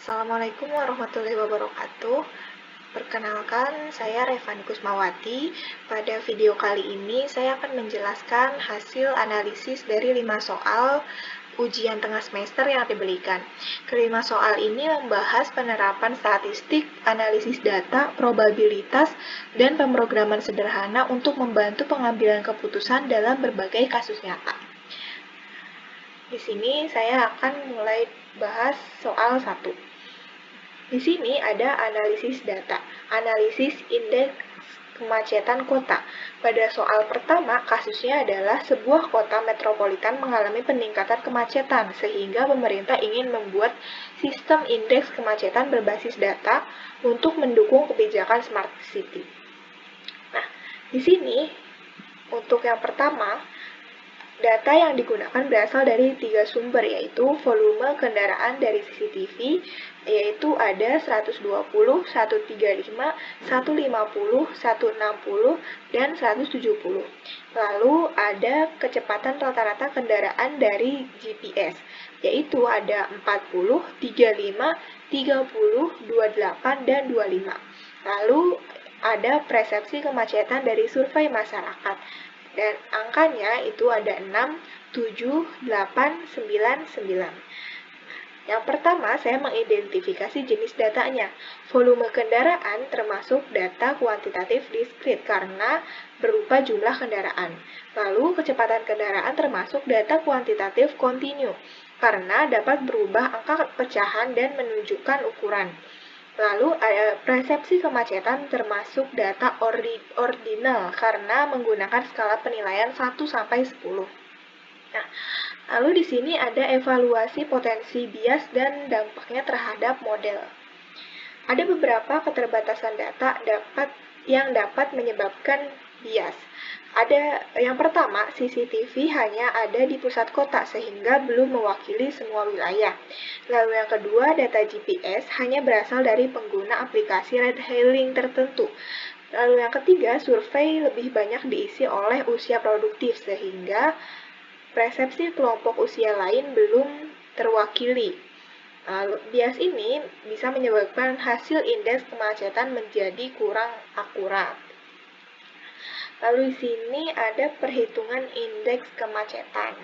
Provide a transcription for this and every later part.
Assalamualaikum warahmatullahi wabarakatuh. Perkenalkan, saya Revani Kusmawati. Pada video kali ini, saya akan menjelaskan hasil analisis dari 5 soal ujian tengah semester yang diberikan. Kelima soal ini membahas penerapan statistik, analisis data, probabilitas, dan pemrograman sederhana untuk membantu pengambilan keputusan dalam berbagai kasus nyata. Di sini saya akan mulai bahas soal 1. Di sini ada analisis data, analisis indeks kemacetan kota. Pada soal pertama, kasusnya adalah sebuah kota metropolitan mengalami peningkatan kemacetan, sehingga pemerintah ingin membuat sistem indeks kemacetan berbasis data untuk mendukung kebijakan Smart City. Nah, di sini untuk yang pertama, data yang digunakan berasal dari 3 sumber, yaitu volume kendaraan dari CCTV, yaitu ada 120, 135, 150, 160, dan 170. Lalu ada kecepatan rata-rata kendaraan dari GPS, yaitu ada 40, 35, 30, 28, dan 25. Lalu ada persepsi kemacetan dari survei masyarakat. Dan angkanya itu ada 6, 7, 8, 9, 9. Yang pertama, saya mengidentifikasi jenis datanya. Volume kendaraan termasuk data kuantitatif diskrit karena berupa jumlah kendaraan. Lalu, kecepatan kendaraan termasuk data kuantitatif kontinu karena dapat berubah angka pecahan dan menunjukkan ukuran. Lalu, persepsi kemacetan termasuk data ordinal karena menggunakan skala penilaian 1-10. Nah, lalu di sini ada evaluasi potensi bias dan dampaknya terhadap model. Ada beberapa keterbatasan data yang dapat menyebabkan bias. Ada yang pertama, CCTV hanya ada di pusat kota sehingga belum mewakili semua wilayah. Lalu yang kedua, data GPS hanya berasal dari pengguna aplikasi ride-hailing tertentu. Lalu yang ketiga, survei lebih banyak diisi oleh usia produktif sehingga persepsi kelompok usia lain belum terwakili. Bias ini bisa menyebabkan hasil indeks kemacetan menjadi kurang akurat. Lalu di sini ada perhitungan indeks kemacetan.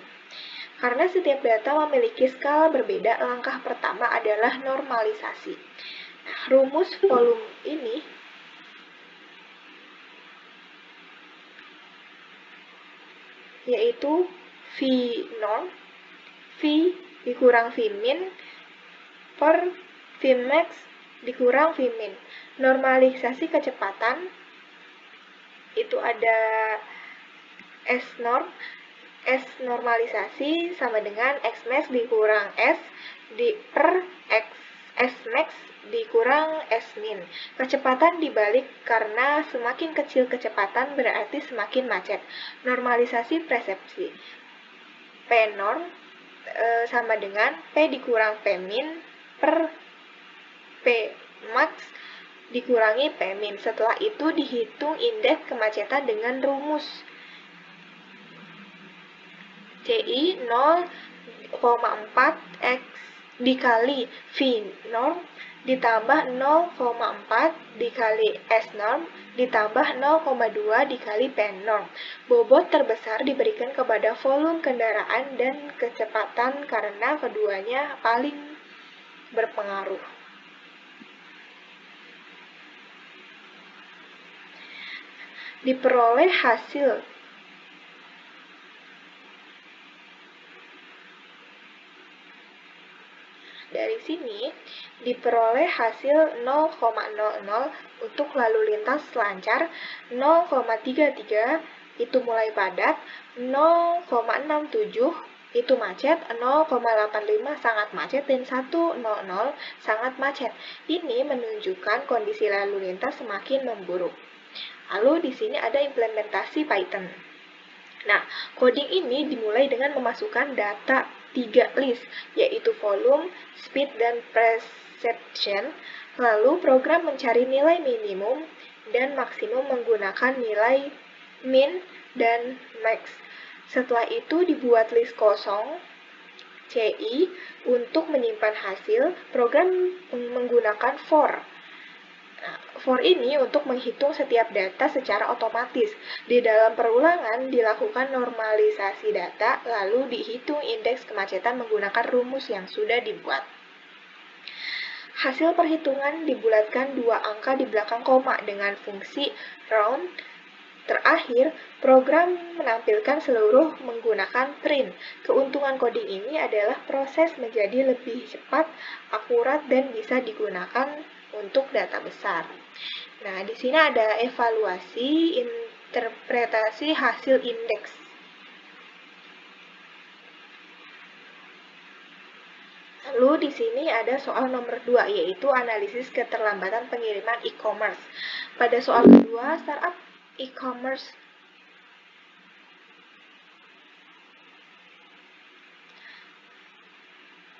Karena setiap data memiliki skala berbeda, langkah pertama adalah normalisasi. Nah, rumus volume ini yaitu V norm, V dikurang V min per V max dikurang V min. Normalisasi kecepatan itu ada S norm, S normalisasi sama dengan X max dikurang S per S max dikurang S min. Kecepatan dibalik karena semakin kecil kecepatan berarti semakin macet. Normalisasi persepsi. P norm sama dengan P dikurang P min per P max dikurangi P min. Setelah itu dihitung indeks kemacetan dengan rumus CI 0,4 X dikali V norm ditambah 0,4 dikali S norm ditambah 0,2 dikali P norm. Bobot terbesar diberikan kepada volume kendaraan dan kecepatan karena keduanya paling berpengaruh. Diperoleh hasil dari sini diperoleh hasil 0,00 untuk lalu lintas lancar, 0,33 itu mulai padat, 0,67 itu macet, 0,85 sangat macet, dan 1,00 sangat macet. Ini menunjukkan kondisi lalu lintas semakin memburuk. Lalu di sini ada implementasi Python. Nah, coding ini dimulai dengan memasukkan data 3 list, yaitu volume, speed, dan perception. Lalu program mencari nilai minimum dan maksimum menggunakan nilai min dan max. Setelah itu dibuat list kosong CI, untuk menyimpan hasil, program menggunakan for. Nah, for ini untuk menghitung setiap data secara otomatis. Di dalam perulangan dilakukan normalisasi data, lalu dihitung indeks kemacetan menggunakan rumus yang sudah dibuat. Hasil perhitungan dibulatkan 2 angka di belakang koma dengan fungsi round. Terakhir, program menampilkan seluruh menggunakan print. Keuntungan coding ini adalah proses menjadi lebih cepat, akurat, dan bisa digunakan untuk data besar. Nah, di sini ada evaluasi interpretasi hasil indeks. Lalu di sini ada soal nomor 2, yaitu analisis keterlambatan pengiriman e-commerce. Pada soal kedua, startup e-commerce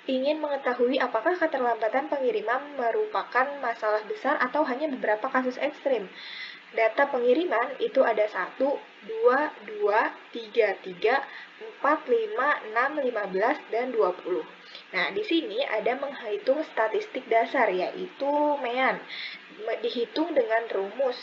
ingin mengetahui apakah keterlambatan pengiriman merupakan masalah besar atau hanya beberapa kasus ekstrim. Data pengiriman itu ada 1, 2, 2, 3, 3, 4, 5, 6, 15, dan 20. Nah, di sini ada menghitung statistik dasar, yaitu MEAN. Dihitung dengan rumus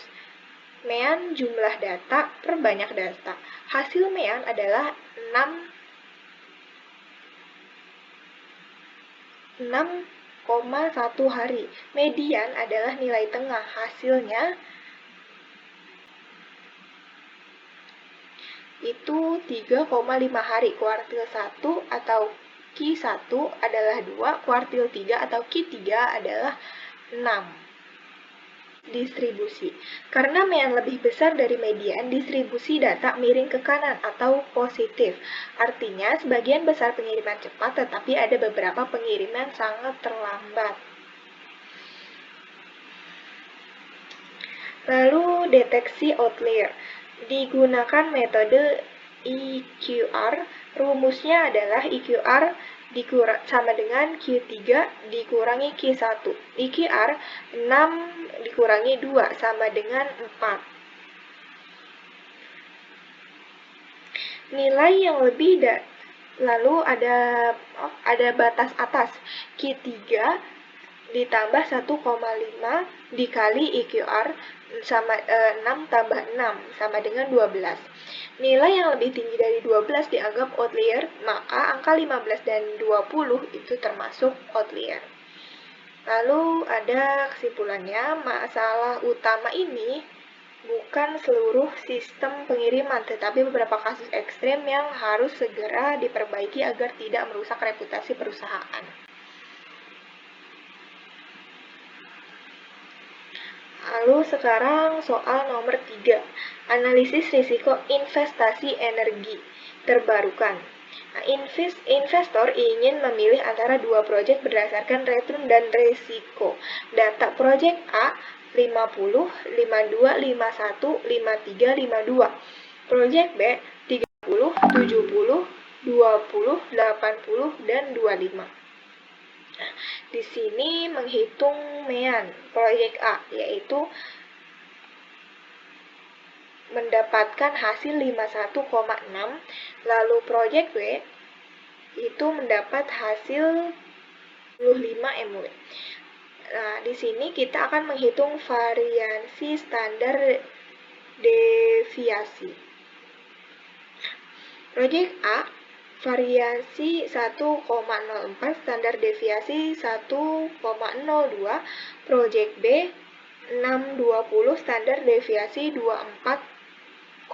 MEAN jumlah data per banyak data. Hasil MEAN adalah 6,1 hari. Median adalah nilai tengah. Hasilnya itu 3,5 hari. Kuartil 1 atau Q1 adalah 2, kuartil 3 atau Q3 adalah 6. Distribusi. Karena MEAN lebih besar dari median, distribusi data miring ke kanan atau positif. Artinya, sebagian besar pengiriman cepat, tetapi ada beberapa pengiriman sangat terlambat. Lalu, deteksi outlier. Digunakan metode EQR. Rumusnya adalah EQR sama dengan Q3 dikurangi Q1. EQR 6 dikurangi 2 sama dengan 4. Nilai yang lebih lalu ada batas atas. Q3 ditambah 1,5 dikali EQR sama 6 tambah 6 sama dengan 12. Nilai yang lebih tinggi dari 12 dianggap outlier, maka angka 15 dan 20 itu termasuk outlier. Lalu ada kesimpulannya, masalah utama ini bukan seluruh sistem pengiriman, tetapi beberapa kasus ekstrem yang harus segera diperbaiki agar tidak merusak reputasi perusahaan. Lalu sekarang soal nomor 3, analisis risiko investasi energi terbarukan. Nah, investor ingin memilih antara dua proyek berdasarkan return dan risiko. Data proyek A 50, 52, 51, 53, 52. Proyek B 30, 70, 20, 80, dan 25. Nah, di sini menghitung MEAN proyek A, yaitu mendapatkan hasil 51,6, lalu proyek B itu mendapat hasil 25 MW. Nah, di sini kita akan menghitung variasi standar deviasi. Proyek A variasi 1,04, standar deviasi 1,02, proyek B 620, standar deviasi 24,9.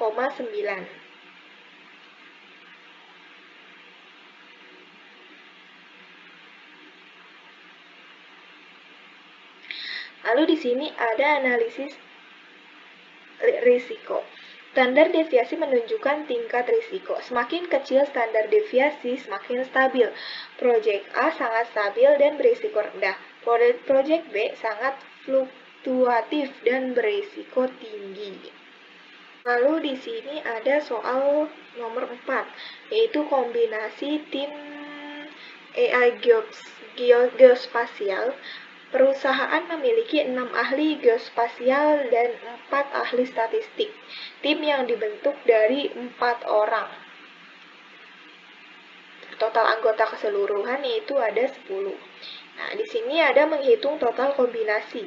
Lalu di sini ada analisis risiko. Standar deviasi menunjukkan tingkat risiko. Semakin kecil standar deviasi, semakin stabil. Proyek A sangat stabil dan berisiko rendah. Proyek B sangat fluktuatif dan berisiko tinggi. Lalu di sini ada soal nomor 4, yaitu kombinasi tim AI geospasial. Perusahaan memiliki 6 ahli geospasial dan 4 ahli statistik. Tim yang dibentuk dari 4 orang. total anggota keseluruhan yaitu ada 10. Nah, di sini ada menghitung total kombinasi.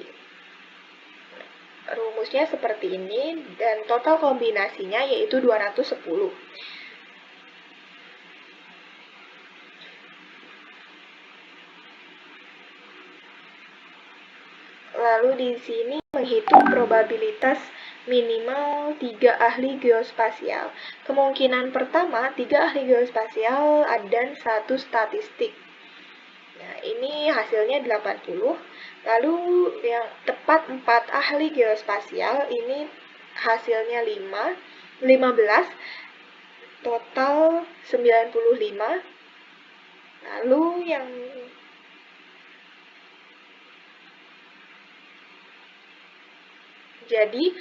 Rumusnya seperti ini, dan total kombinasinya yaitu 210. Lalu di sini menghitung probabilitas minimal 3 ahli geospasial. Kemungkinan pertama, 3 ahli geospasial dan 1 statistik. Nah, ini hasilnya 80. Lalu yang tepat 4 ahli geospasial, ini hasilnya 15. Total 95. Lalu yang Jadi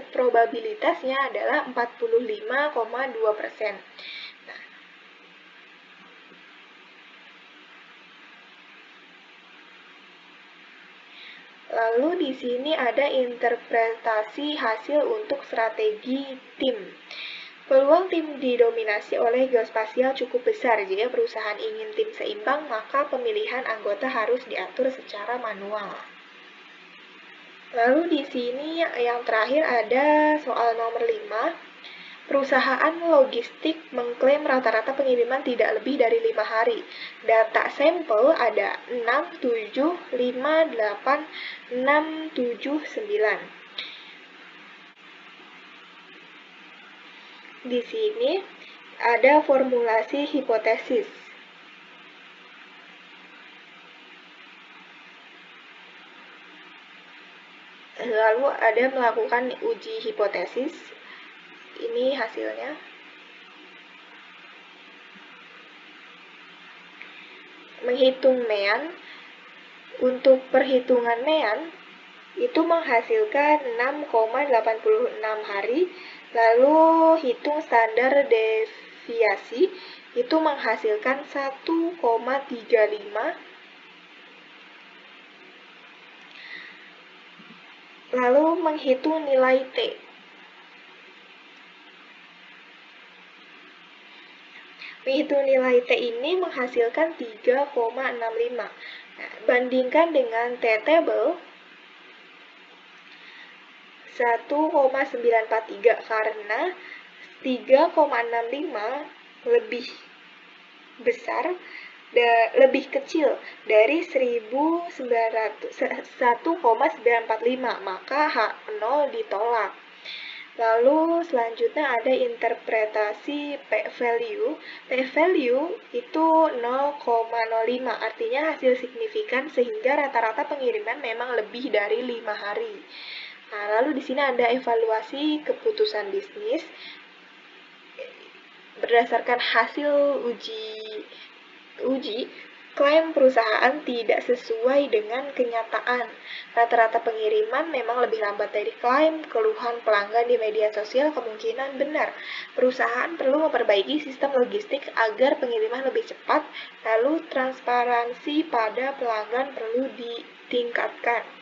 probabilitasnya adalah 45,2%. Nah, lalu di sini ada interpretasi hasil untuk strategi tim. Peluang tim didominasi oleh geospasial cukup besar. Jika perusahaan ingin tim seimbang, maka pemilihan anggota harus diatur secara manual. Lalu di sini yang terakhir ada soal nomor 5. Perusahaan logistik mengklaim rata-rata pengiriman tidak lebih dari 5 hari. Data sampel ada 6, 7, 5, 8, 6, 7, 9. Di sini ada formulasi hipotesis. Lalu ada melakukan uji hipotesis. Ini hasilnya. Menghitung mean. Untuk perhitungan mean, itu menghasilkan 6,86 hari. Lalu hitung standar deviasi, itu menghasilkan 1,35. Lalu menghitung nilai T. Menghitung nilai T ini menghasilkan 3,65. Nah, bandingkan dengan T-table 1,943 karena 3,65 lebih besar lebih kecil dari 1,945, maka H0 ditolak. Lalu selanjutnya ada interpretasi p-value. P-value itu 0,05, artinya hasil signifikan sehingga rata-rata pengiriman memang lebih dari 5 hari. Nah, lalu di sini ada evaluasi keputusan bisnis. Berdasarkan hasil uji, klaim perusahaan tidak sesuai dengan kenyataan. Rata-rata pengiriman memang lebih lambat dari klaim. Keluhan pelanggan di media sosial kemungkinan benar. Perusahaan perlu memperbaiki sistem logistik agar pengiriman lebih cepat. Lalu transparansi pada pelanggan perlu ditingkatkan.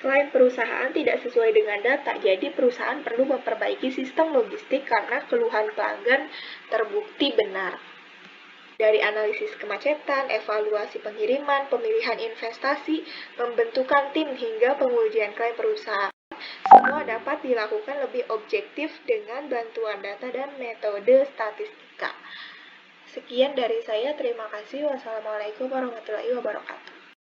Klaim perusahaan tidak sesuai dengan data, jadi perusahaan perlu memperbaiki sistem logistik karena keluhan pelanggan terbukti benar. Dari analisis kemacetan, evaluasi pengiriman, pemilihan investasi, pembentukan tim, hingga pengujian klaim perusahaan, semua dapat dilakukan lebih objektif dengan bantuan data dan metode statistika. Sekian dari saya, terima kasih. Wassalamualaikum warahmatullahi wabarakatuh.